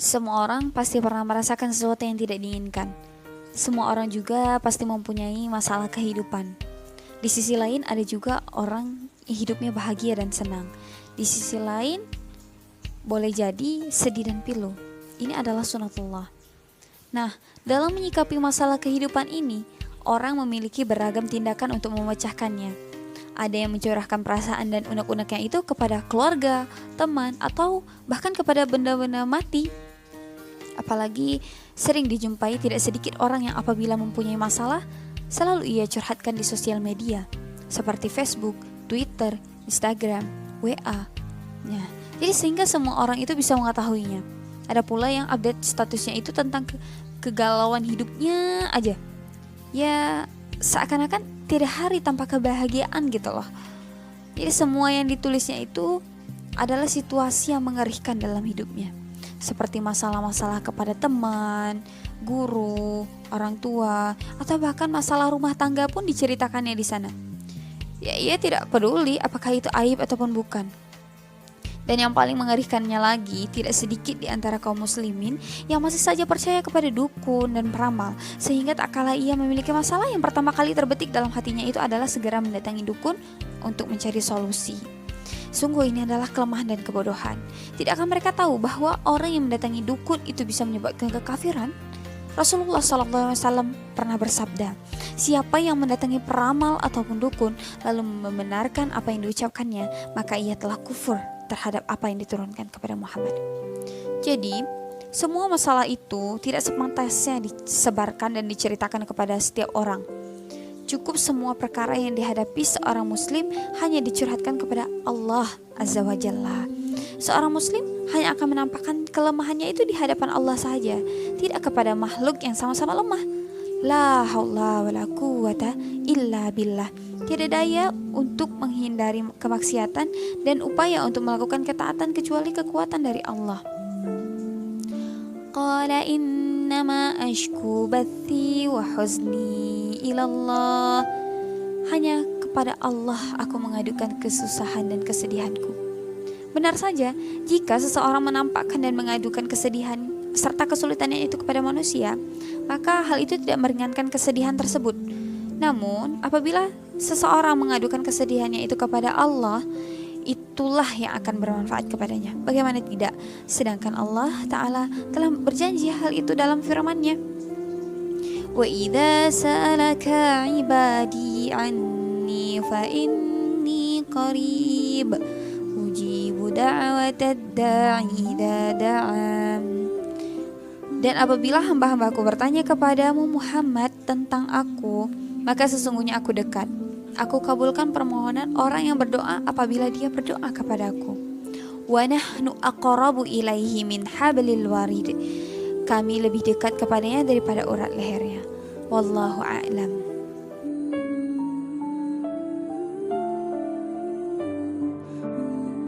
Semua orang pasti pernah merasakan sesuatu yang tidak diinginkan. Semua orang juga pasti mempunyai masalah kehidupan. Di sisi lain ada juga orang yang hidupnya bahagia dan senang. Di sisi lain boleh jadi sedih dan pilu. Ini adalah sunatullah. Nah, dalam menyikapi masalah kehidupan ini, orang memiliki beragam tindakan untuk memecahkannya. Ada yang mencurahkan perasaan dan unek-uneknya itu kepada keluarga, teman, atau bahkan kepada benda-benda mati. Apalagi sering dijumpai tidak sedikit orang yang apabila mempunyai masalah, selalu ia curhatkan di sosial media, seperti Facebook, Twitter, Instagram, WA. Nah, jadi sehingga semua orang itu bisa mengetahuinya. Ada pula yang update statusnya itu tentang kegalauan hidupnya aja. Ya, seakan-akan tidak hari tanpa kebahagiaan gitu loh. Jadi semua yang ditulisnya itu adalah situasi yang mengerikan dalam hidupnya. Seperti masalah-masalah kepada teman, guru, orang tua, atau bahkan masalah rumah tangga pun diceritakannya di sana. Ya, ia tidak peduli apakah itu aib ataupun bukan. Dan yang paling mengerikannya lagi, tidak sedikit di antara kaum muslimin yang masih saja percaya kepada dukun dan peramal, sehingga tak kala ia memiliki masalah, yang pertama kali terbetik dalam hatinya itu adalah segera mendatangi dukun untuk mencari solusi. Sungguh ini adalah kelemahan dan kebodohan. Tidakkah mereka tahu bahwa orang yang mendatangi dukun itu bisa menyebabkan kekafiran? Rasulullah SAW pernah bersabda, siapa yang mendatangi peramal ataupun dukun lalu membenarkan apa yang diucapkannya, maka ia telah kufur terhadap apa yang diturunkan kepada Muhammad. Jadi, semua masalah itu tidak sepantasnya disebarkan dan diceritakan kepada setiap orang. Cukup semua perkara yang dihadapi seorang muslim hanya dicurhatkan kepada Allah Azza wa Jalla. Seorang muslim hanya akan menampakkan kelemahannya itu di hadapan Allah saja, tidak kepada makhluk yang sama-sama lemah. La haula wala quwata illa billah. Tiada daya untuk menghindari kemaksiatan dan upaya untuk melakukan ketaatan kecuali kekuatan dari Allah. Qala innama ashku bathi wa huzni ilallah. Hanya kepada Allah aku mengadukan kesusahan dan kesedihanku. Benar saja, jika seseorang menampakkan dan mengadukan kesedihan serta kesulitannya itu kepada manusia, maka hal itu tidak meringankan kesedihan tersebut. Namun, apabila seseorang mengadukan kesedihannya itu kepada Allah, itulah yang akan bermanfaat kepadanya. Bagaimana tidak? Sedangkan Allah Ta'ala telah berjanji hal itu dalam firman-Nya. Wa idza sa'alaka 'ibadi 'anni fa inni qarib ujibu da'watad da'i idza da'an. Dan apabila hamba-hambaku bertanya kepadamu Muhammad tentang aku, maka sesungguhnya aku dekat. Aku kabulkan permohonan orang yang berdoa apabila dia berdoa kepadaku. Wa nahnu aqrabu ilaihi min hablil warid. Kami lebih dekat kepadanya daripada urat lehernya. Wallahu a'lam.